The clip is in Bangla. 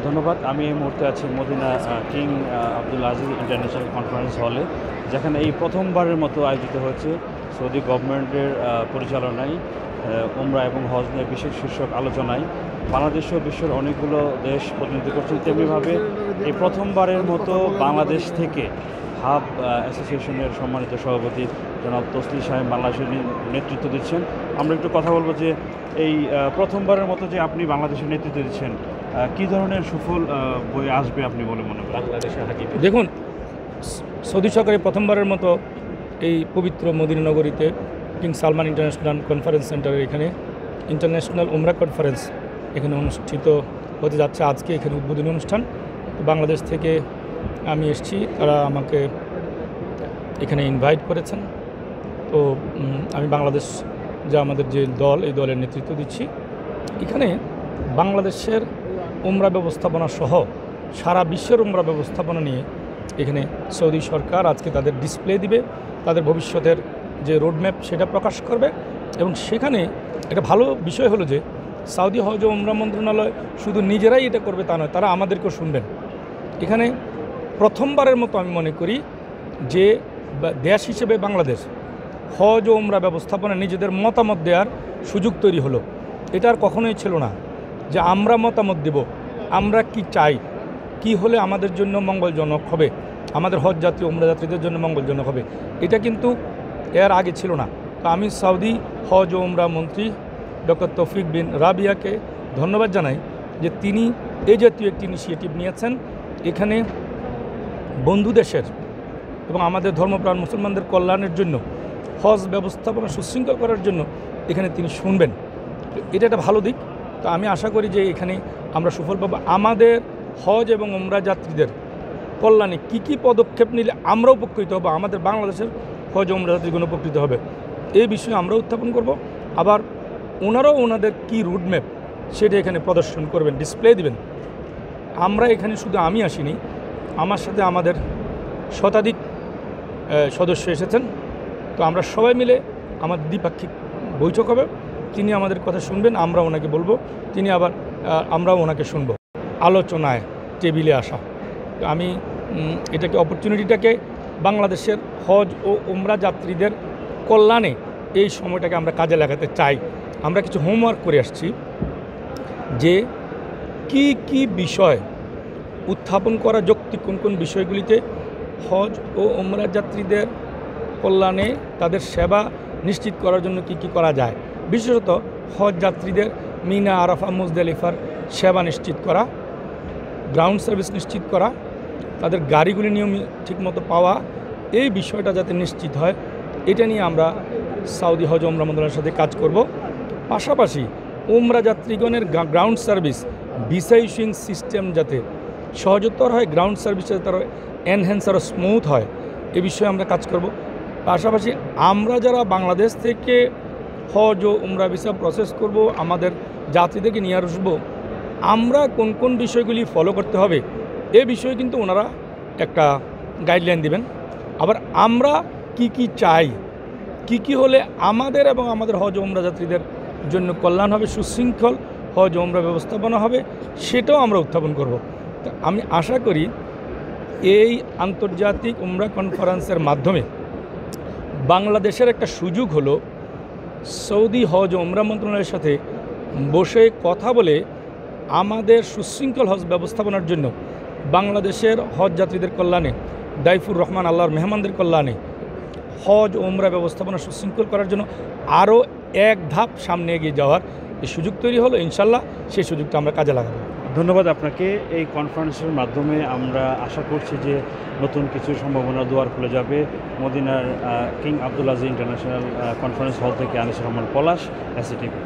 ধন্যবাদ। আমি এই মুহূর্তে আছি Medina King Abdul Aziz International Conference হলে, যেখানে এই প্রথমবারের মতো আয়োজিত হয়েছে সৌদি গভর্নমেন্টের পরিচালনায় উমরা এবং হজ নিয়ে বিশেষ শীর্ষক আলোচনায় বাংলাদেশ ও বিশ্বের অনেকগুলো দেশ প্রতিনিধিত্ব করছেন। তেমনিভাবে এই প্রথমবারের মতো বাংলাদেশ থেকে হাব অ্যাসোসিয়েশনের সম্মানিত সভাপতি জনাব তসলি সাহেব বাংলাদেশের নেতৃত্ব দিচ্ছেন। আমরা একটু কথা বলবো যে এই প্রথমবারের মতো যে আপনি বাংলাদেশের নেতৃত্ব দিচ্ছেন, কী ধরনের সুফল বই আসবে আপনি বলে মনে করেন বাংলাদেশের হাকিতে? দেখুন, সৌদি সরকারের প্রথমবারের মতো এই পবিত্র মদিনা নগরীতে কিং সালমান ইন্টারন্যাশনাল কনফারেন্স সেন্টারের এখানে ইন্টারন্যাশনাল উমরা কনফারেন্স এখানে অনুষ্ঠিত হতে যাচ্ছে। আজকে এখানে উদ্বোধনী অনুষ্ঠান। বাংলাদেশ থেকে আমি এসেছি, তারা আমাকে এখানে ইনভাইট করেছেন। তো আমি বাংলাদেশ আমাদের যে দল, এই দলের নেতৃত্ব দিচ্ছি। এখানে বাংলাদেশের উমরা ব্যবস্থাপনা সহ সারা বিশ্বের উমরা ব্যবস্থাপনা নিয়ে এখানে সৌদি সরকার আজকে তাদের ডিসপ্লে দিবে, তাদের ভবিষ্যতের যে রোডম্যাপ সেটা প্রকাশ করবে। এবং সেখানে একটা ভালো বিষয় হলো যে সৌদি হজ ও উমরা মন্ত্রণালয় শুধু নিজেরাই এটা করবে তা নয়, তারা আমাদেরকেও শুনবেন। এখানে প্রথমবারের মতো আমি মনে করি যে দেশ হিসেবে বাংলাদেশ হজ ও উমরা ব্যবস্থাপনা নিজেদের মতামত দেওয়ার সুযোগ তৈরি হলো। এটা আর কখনোই ছিল না যে আমরা মতামত দেব, আমরা কি চাই, কি হলে আমাদের জন্য মঙ্গলজনক হবে, আমাদের হজ যাত্রী উমরা যাত্রীদের জন্য মঙ্গলজনক হবে। এটা কিন্তু এর আগে ছিল না। তো আমি সৌদি হজ ও উমরা মন্ত্রী ডক্টর তৌফিক বিন রাবিয়াকে ধন্যবাদ জানাই যে তিনি এই জাতীয় একটি ইনিশিয়েটিভ নিয়েছেন। এখানে বন্ধু দেশের এবং আমাদের ধর্মপ্রাণ মুসলমানদের কল্যাণের জন্য হজ ব্যবস্থাপনা সুশৃঙ্খল করার জন্য এখানে তিনি শুনবেন। এটা একটা ভালো দিক। তো আমি আশা করি যে এখানে আমরা সুফল পাবো। আমাদের হজ এবং উমরা যাত্রীদের কল্যাণে কী কী পদক্ষেপ নিলে আমরা উপকৃত হব, আমাদের বাংলাদেশের হজ উমরা যাত্রীগণ উপকৃত হবে, এই বিষয়ে আমরা উত্থাপন করব। আবার ওনারাও ওনাদের কী রুটম্যাপ সেটা এখানে প্রদর্শন করবেন, ডিসপ্লে দিবেন। আমরা এখানে শুধু আমি আসিনি, আমার সাথে আমাদের শতাধিক সদস্য এসেছেন। তো আমরা সবাই মিলে আমাদের দ্বিপাক্ষিক বৈঠক হবে, তিনি আমাদের কথা শুনবেন, আমরা ওনাকে বলবো, তিনি আবার আমরাও ওনাকে শুনব। আলোচনায় টেবিলে আসা, তো আমি এটাকে অপরচুনিটিটাকে বাংলাদেশের হজ ও উমরা যাত্রীদের কল্যাণে এই সময়টাকে আমরা কাজে লাগাতে চাই। আমরা কিছু হোমওয়ার্ক করে আসছি যে কি কি বিষয় উত্থাপন করা যৌক্তিক, কোন কোন বিষয়গুলিতে হজ ও উমরা যাত্রীদের কল্যাণে তাদের সেবা নিশ্চিত করার জন্য কি কি করা যায়। বিশেষত হজ যাত্রীদের মিনা, আরাফা, মুজদালিফার সেবা নিশ্চিত করা, গ্রাউন্ড সার্ভিস নিশ্চিত করা, তাদের গাড়িগুলি নিয়মিত ঠিকমতো পাওয়া, এই বিষয়টা যাতে নিশ্চিত হয়, এটা নিয়ে আমরা সৌদি হজ উমরা মন্ত্রণালয়ের সাথে কাজ করব। পাশাপাশি উমরা যাত্রীগণের ground service visa issuing system যাতে সহজতর হয়, গ্রাউন্ড সার্ভিস যাতে তারা এনহ্যান্স আরও স্মুথ হয়, এ বিষয়ে আমরা কাজ করব। পাশাপাশি আমরা যারা বাংলাদেশ থেকে হজ ও উমরা ভিসা প্রসেস করব, আমাদের যাত্রীদেরকে নিয়ে আসবো, আমরা কোন কোন বিষয়গুলি ফলো করতে হবে এ বিষয়ে কিন্তু ওনারা একটা গাইডলাইন দিবেন। আবার আমরা কি কি চাই, কি কি হলে আমাদের এবং আমাদের হজ উমরা যাত্রীদের জন্য কল্যাণ হবে, সুশৃঙ্খল হজ উমরা ব্যবস্থাপনা হবে, সেটাও আমরা উত্থাপন করব। তো আমি আশা করি এই আন্তর্জাতিক উমরা কনফারেন্সের মাধ্যমে বাংলাদেশের একটা সুযোগ হলো সৌদি হজ ও উমরা মন্ত্রণালয়ের সাথে বসে কথা বলে আমাদের সুশৃঙ্খল হজ ব্যবস্থাপনার জন্য বাংলাদেশের হজ যাত্রীদের কল্যাণে, দাইফুর রহমান আল্লাহর মেহমানদের কল্যাণে হজ ও উমরা ব্যবস্থাপনা সুশৃঙ্খল করার জন্য আরও এক ধাপ সামনে এগিয়ে যাওয়ার এই সুযোগ তৈরি হলো। ইনশাল্লাহ সেই সুযোগটা আমরা কাজে লাগাবো। ধন্যবাদ আপনাকে। এই কনফারেন্সের মাধ্যমে আমরা আশা করছি যে নতুন কিছু সম্ভাবনা দুয়ার খুলে যাবে। মদিনার king Abdul Aziz International conference hall থেকে আনিসুর রহমান পলাশ, এসিটিভি।